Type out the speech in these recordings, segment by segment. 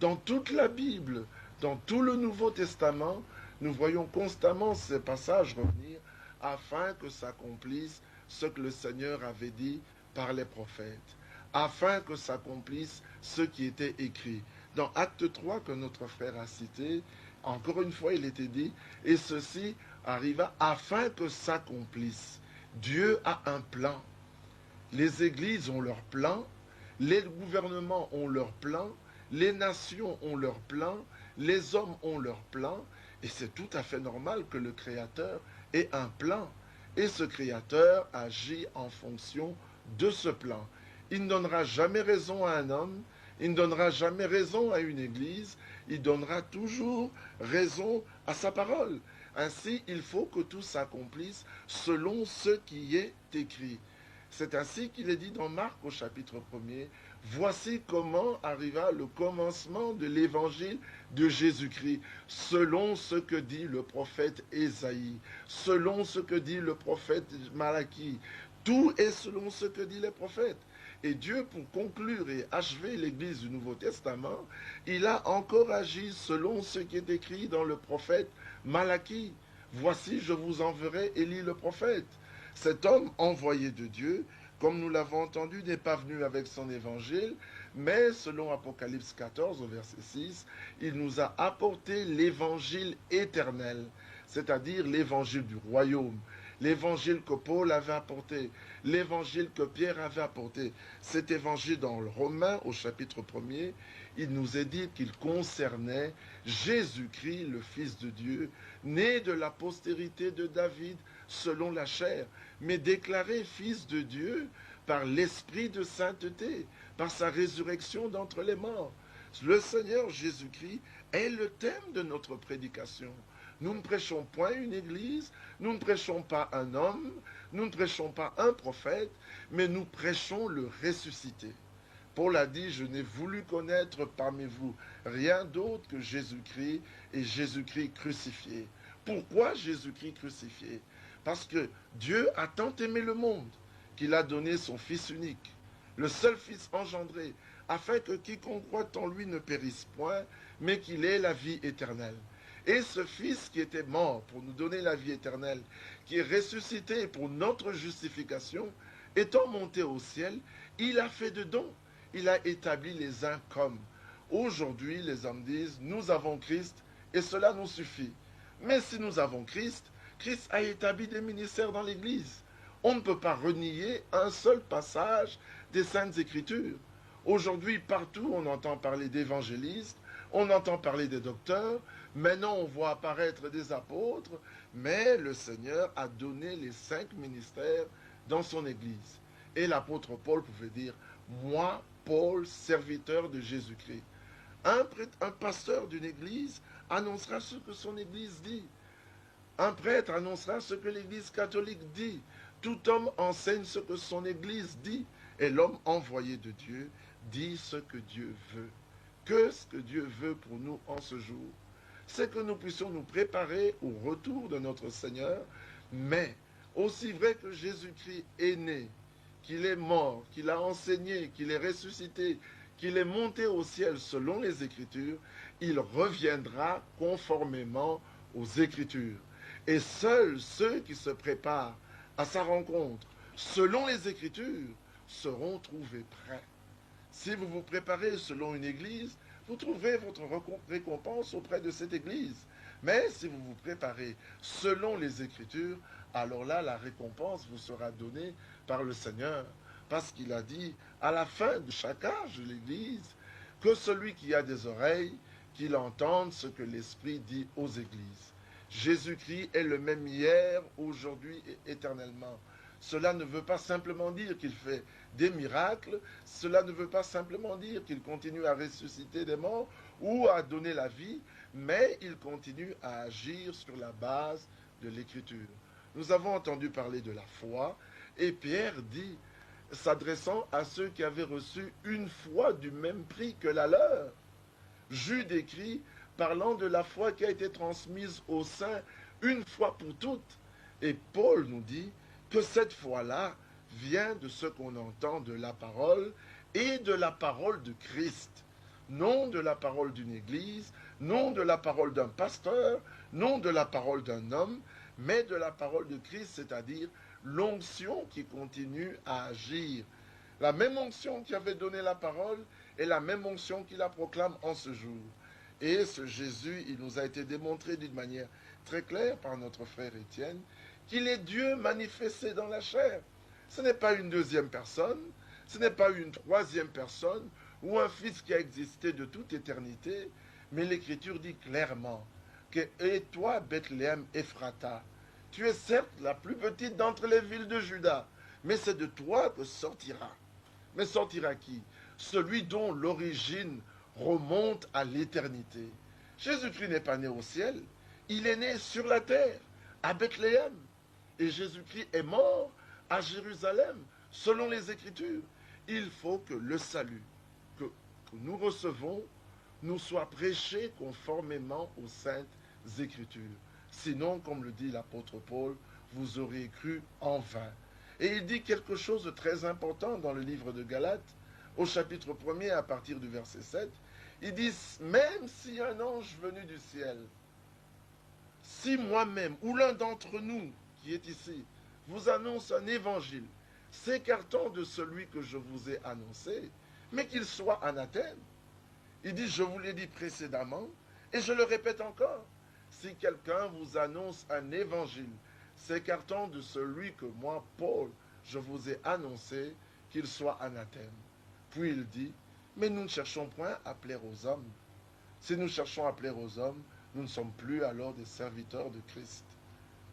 Dans toute la Bible, dans tout le Nouveau Testament, nous voyons constamment ces passages revenir afin que s'accomplisse ce que le Seigneur avait dit par les prophètes, afin que s'accomplisse ce qui était écrit. Dans Acte 3 que notre frère a cité, encore une fois il était dit, et ceci arriva afin que s'accomplisse. Dieu a un plan. Les églises ont leur plan, les gouvernements ont leur plan, les nations ont leur plan, les hommes ont leur plan, et c'est tout à fait normal que le Créateur ait un plan. Et ce Créateur agit en fonction de ce plan. Il ne donnera jamais raison à un homme, il ne donnera jamais raison à une église, il donnera toujours raison à sa parole. Ainsi, il faut que tout s'accomplisse selon ce qui est écrit. C'est ainsi qu'il est dit dans Marc au chapitre 1er, voici comment arriva le commencement de l'évangile de Jésus-Christ, selon ce que dit le prophète Ésaïe, selon ce que dit le prophète Malachie. Tout est selon ce que dit les prophètes. Et Dieu, pour conclure et achever l'Église du Nouveau Testament, il a encore agi selon ce qui est écrit dans le prophète Malachie. Voici, je vous enverrai Élie le prophète. Cet homme envoyé de Dieu, comme nous l'avons entendu, n'est pas venu avec son évangile, mais selon Apocalypse 14 au verset 6, il nous a apporté l'évangile éternel, c'est-à-dire l'évangile du royaume, l'évangile que Paul avait apporté, l'évangile que Pierre avait apporté. Cet évangile dans le Romain au chapitre 1er, il nous est dit qu'il concernait Jésus-Christ, le Fils de Dieu, né de la postérité de David selon la chair, mais déclaré Fils de Dieu par l'Esprit de sainteté, par sa résurrection d'entre les morts. Le Seigneur Jésus-Christ est le thème de notre prédication. Nous ne prêchons point une église, nous ne prêchons pas un homme, nous ne prêchons pas un prophète, mais nous prêchons le ressuscité. Paul a dit, je n'ai voulu connaître parmi vous rien d'autre que Jésus-Christ et Jésus-Christ crucifié. Pourquoi Jésus-Christ crucifié? Parce que Dieu a tant aimé le monde qu'il a donné son Fils unique, le seul Fils engendré, afin que quiconque croit en lui ne périsse point, mais qu'il ait la vie éternelle. Et ce Fils qui était mort pour nous donner la vie éternelle, qui est ressuscité pour notre justification, étant monté au ciel, il a fait de dons. Il a établi les uns comme. Aujourd'hui, les hommes disent, nous avons Christ et cela nous suffit. Mais si nous avons Christ, Christ a établi des ministères dans l'Église. On ne peut pas renier un seul passage des Saintes Écritures. Aujourd'hui, partout, on entend parler d'évangélistes, on entend parler des docteurs, maintenant on voit apparaître des apôtres, mais le Seigneur a donné les 5 ministères dans son Église. Et l'apôtre Paul pouvait dire, moi, Paul, serviteur de Jésus-Christ. Un pasteur d'une église annoncera ce que son église dit. Un prêtre annoncera ce que l'église catholique dit. Tout homme enseigne ce que son église dit. Et l'homme envoyé de Dieu dit ce que Dieu veut. Que ce que Dieu veut pour nous en ce jour, c'est que nous puissions nous préparer au retour de notre Seigneur, mais aussi vrai que Jésus-Christ est né, qu'il est mort, qu'il a enseigné, qu'il est ressuscité, qu'il est monté au ciel selon les Écritures, il reviendra conformément aux Écritures. Et seuls ceux qui se préparent à sa rencontre selon les Écritures seront trouvés prêts. Si vous vous préparez selon une église, vous trouverez votre récompense auprès de cette église. Mais si vous vous préparez selon les Écritures, alors là, la récompense vous sera donnée par le Seigneur. Parce qu'il a dit, à la fin de chaque âge de l'Église, que celui qui a des oreilles, qu'il entende ce que l'Esprit dit aux églises. Jésus-Christ est le même hier, aujourd'hui et éternellement. Cela ne veut pas simplement dire qu'il fait des miracles, cela ne veut pas simplement dire qu'il continue à ressusciter des morts ou à donner la vie, mais il continue à agir sur la base de l'Écriture. Nous avons entendu parler de la foi, et Pierre dit, s'adressant à ceux qui avaient reçu une foi du même prix que la leur. Jude écrit, parlant de la foi qui a été transmise aux saints une fois pour toutes. Et Paul nous dit que cette foi-là vient de ce qu'on entend de la parole et de la parole de Christ. non de la parole d'une église, non de la parole d'un pasteur, non de la parole d'un homme, mais de la parole de Christ, c'est-à-dire l'onction qui continue à agir. La même onction qui avait donné la parole est la même onction qui la proclame en ce jour. Et ce Jésus, il nous a été démontré d'une manière très claire par notre frère Étienne, qu'il est Dieu manifesté dans la chair. Ce n'est pas une deuxième personne, ce n'est pas une troisième personne, ou un fils qui a existé de toute éternité, mais l'Écriture dit clairement que et toi, Bethléem Ephrata, tu es certes la plus petite d'entre les villes de Juda, mais c'est de toi que sortira. Mais sortira qui? Celui dont l'origine remonte à l'éternité. Jésus-Christ n'est pas né au ciel, il est né sur la terre, à Bethléem. Et Jésus-Christ est mort à Jérusalem, selon les Écritures. Il faut que le salut que nous recevons nous soit prêché conformément aux saintes Écritures. Sinon, comme le dit l'apôtre Paul, vous aurez cru en vain. Et il dit quelque chose de très important dans le livre de Galates, au chapitre 1er, à partir du verset 7. Il dit, même si un ange venu du ciel, si moi-même ou l'un d'entre nous qui est ici vous annonce un évangile s'écartant de celui que je vous ai annoncé, mais qu'il soit anathème. Il dit, je vous l'ai dit précédemment, et je le répète encore, si quelqu'un vous annonce un évangile s'écartant de celui que moi, Paul, je vous ai annoncé, qu'il soit anathème. Puis il dit, mais nous ne cherchons point à plaire aux hommes. Si nous cherchons à plaire aux hommes, nous ne sommes plus alors des serviteurs de Christ.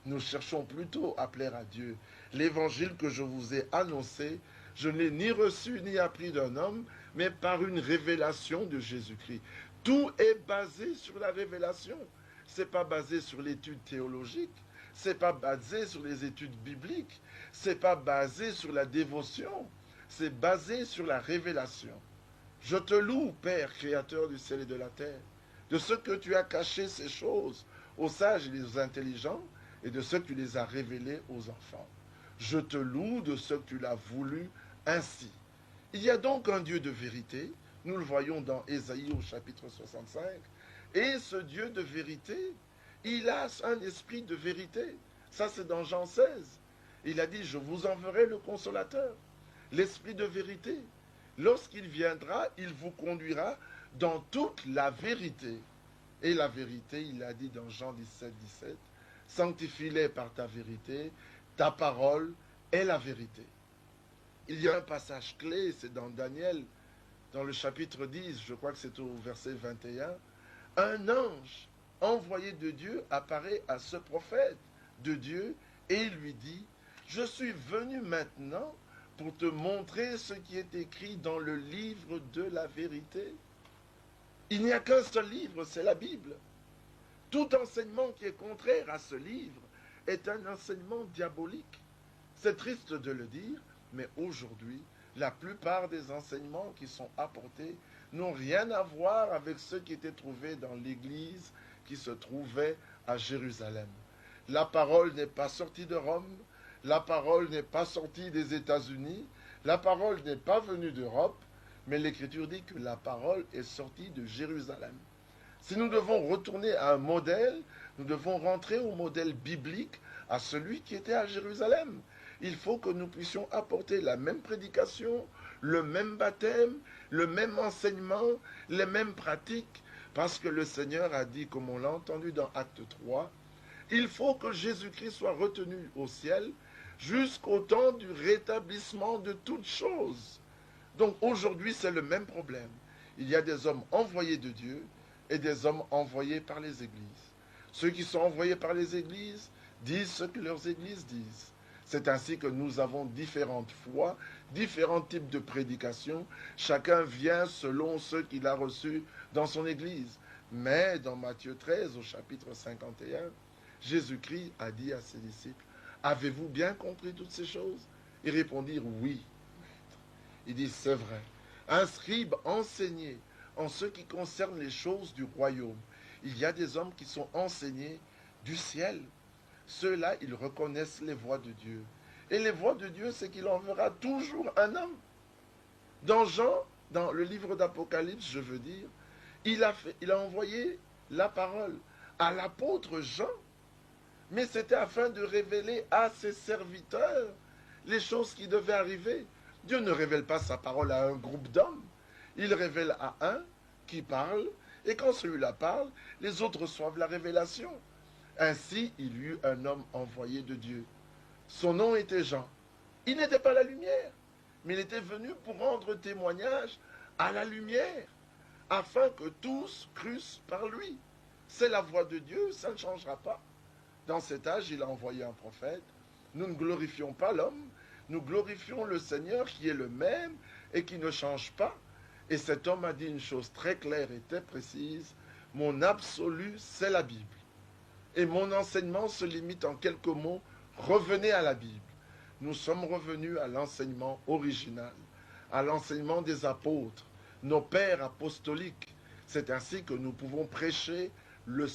Nous cherchons plutôt à plaire à Dieu. L'évangile que je vous ai annoncé, je ne l'ai ni reçu ni appris d'un homme, mais par une révélation de Jésus-Christ. Tout est basé sur la révélation. Ce n'est pas basé sur l'étude théologique, ce n'est pas basé sur les études bibliques, ce n'est pas basé sur la dévotion, c'est basé sur la révélation. Je te loue, Père, créateur du ciel et de la terre, de ce que tu as caché ces choses aux sages et aux intelligents, et de ce que tu les as révélées aux enfants. Je te loue de ce que tu l'as voulu ainsi. Il y a donc un Dieu de vérité, nous le voyons dans Ésaïe au chapitre 65, et ce Dieu de vérité, il a un esprit de vérité. Ça c'est dans Jean 16. Il a dit, je vous enverrai le consolateur, l'esprit de vérité. Lorsqu'il viendra, il vous conduira dans toute la vérité. Et la vérité, il a dit dans Jean 17, 17, sanctifie-les par ta vérité, ta parole est la vérité. Il y a un passage clé, c'est dans Daniel, dans le chapitre 10, je crois que c'est au verset 21, un ange envoyé de Dieu apparaît à ce prophète de Dieu et il lui dit, je suis venu maintenant pour te montrer ce qui est écrit dans le livre de la vérité. Il n'y a qu'un seul livre, c'est la Bible. Tout enseignement qui est contraire à ce livre est un enseignement diabolique. C'est triste de le dire, mais aujourd'hui, la plupart des enseignements qui sont apportés n'ont rien à voir avec ceux qui étaient trouvés dans l'église qui se trouvait à Jérusalem. La parole n'est pas sortie de Rome, la parole n'est pas sortie des États-Unis, la parole n'est pas venue d'Europe, mais l'Écriture dit que la parole est sortie de Jérusalem. Si nous devons retourner à un modèle, nous devons rentrer au modèle biblique, à celui qui était à Jérusalem. Il faut que nous puissions apporter la même prédication, le même baptême, le même enseignement, les mêmes pratiques, parce que le Seigneur a dit, comme on l'a entendu dans Acte 3, il faut que Jésus-Christ soit retenu au ciel jusqu'au temps du rétablissement de toutes choses. Donc aujourd'hui, c'est le même problème. Il y a des hommes envoyés de Dieu et des hommes envoyés par les églises. Ceux qui sont envoyés par les églises disent ce que leurs églises disent. C'est ainsi que nous avons différentes foi, différents types de prédications. Chacun vient selon ce qu'il a reçu dans son église. Mais dans Matthieu 13, au chapitre 51, Jésus-Christ a dit à ses disciples, « Avez-vous bien compris toutes ces choses ?» Ils répondirent, « Oui, maître. » Il dit, « C'est vrai. Un scribe enseigné en ce qui concerne les choses du royaume. Il y a des hommes qui sont enseignés du ciel. Ceux-là, ils reconnaissent les voies de Dieu. Et les voies de Dieu, c'est qu'il enverra toujours un homme. Dans Jean, dans le livre d'Apocalypse, je veux dire, il a envoyé la parole à l'apôtre Jean, mais c'était afin de révéler à ses serviteurs les choses qui devaient arriver. Dieu ne révèle pas sa parole à un groupe d'hommes, il révèle à un qui parle, et quand celui-là parle, les autres reçoivent la révélation. Ainsi, il y eut un homme envoyé de Dieu. Son nom était Jean. Il n'était pas la lumière, mais il était venu pour rendre témoignage à la lumière, afin que tous crussent par lui. C'est la voix de Dieu, ça ne changera pas. Dans cet âge, il a envoyé un prophète. Nous ne glorifions pas l'homme, nous glorifions le Seigneur qui est le même et qui ne change pas. Et cet homme a dit une chose très claire et très précise: mon absolu, c'est la Bible. Et mon enseignement se limite en quelques mots: revenez à la Bible. Nous sommes revenus à l'enseignement original, à l'enseignement des apôtres, nos pères apostoliques. C'est ainsi que nous pouvons prêcher le